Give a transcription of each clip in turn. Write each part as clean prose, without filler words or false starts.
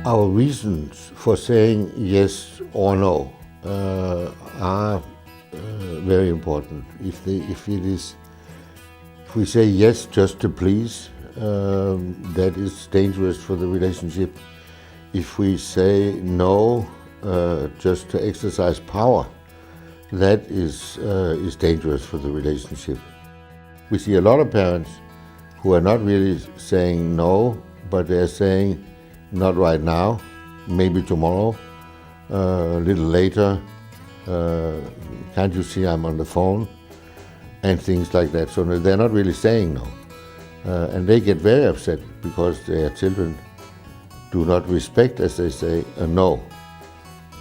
Our reasons for saying yes or no are very important. If we say yes just to please, that is dangerous for the relationship. If we say no just to exercise power, that is dangerous for the relationship. We see a lot of parents who are not really saying no, but they're saying not right now, maybe tomorrow, a little later, can't you see I'm on the phone, and things like that. So they're not really saying no. And they get very upset because their children do not respect, as they say, a no.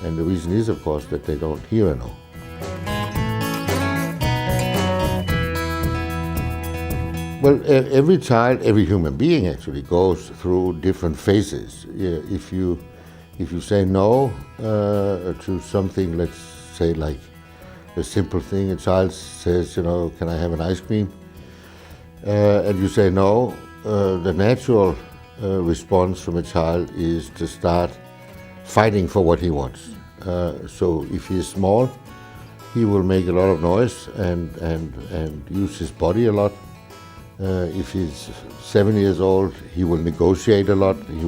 And the reason is, of course, that they don't hear a no. Well, every child, every human being actually goes through different phases. If you say no to something, let's say like a simple thing, a child says, can I have an ice cream? And you say no, the natural response from a child is to start fighting for what he wants. So if he is small, he will make a lot of noise and use his body a lot. If he's 7 years old, he will negotiate a lot. He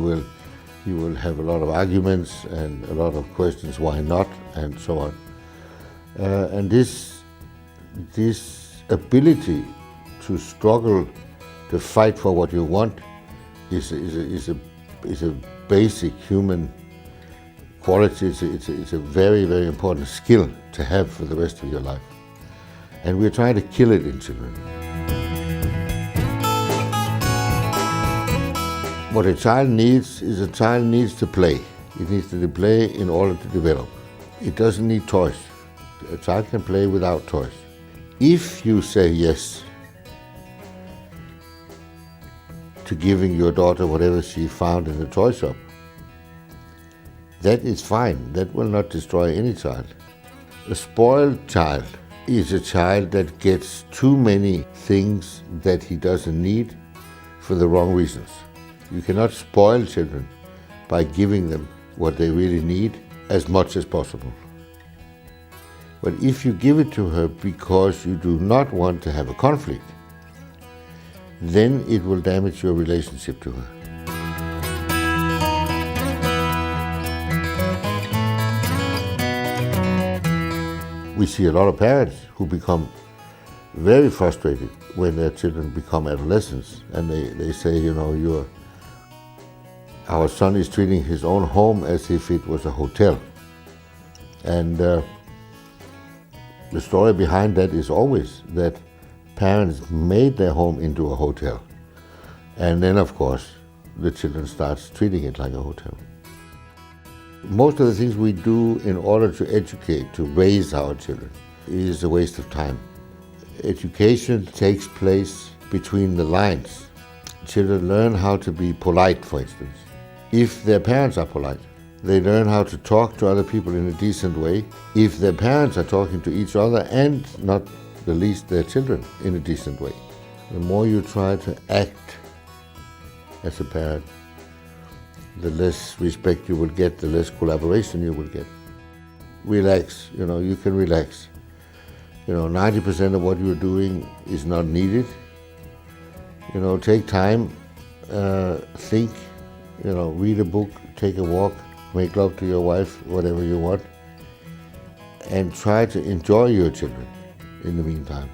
will have a lot of arguments and a lot of questions, why not, and so on. And this ability to struggle, to fight for what you want, is a basic human quality. It's a very, very important skill to have for the rest of your life. And we're trying to kill it in children. What a child needs is to play. It needs to play in order to develop. It doesn't need toys. A child can play without toys. If you say yes to giving your daughter whatever she found in the toy shop, that is fine. That will not destroy any child. A spoiled child is a child that gets too many things that he doesn't need for the wrong reasons. You cannot spoil children by giving them what they really need as much as possible. But if you give it to her because you do not want to have a conflict, then it will damage your relationship to her. We see a lot of parents who become very frustrated when their children become adolescents, and they say, our son is treating his own home as if it was a hotel. And the story behind that is always that parents made their home into a hotel. And then, of course, the children starts treating it like a hotel. Most of the things we do in order to educate, to raise our children, is a waste of time. Education takes place between the lines. Children learn how to be polite, for instance. If their parents are polite, they learn how to talk to other people in a decent way. If their parents are talking to each other, and not the least their children, in a decent way. The more you try to act as a parent, the less respect you will get, the less collaboration you will get. Relax, you can relax. 90% of what you're doing is not needed. Take time, think, read a book, take a walk, make love to your wife, whatever you want, and try to enjoy your children in the meantime.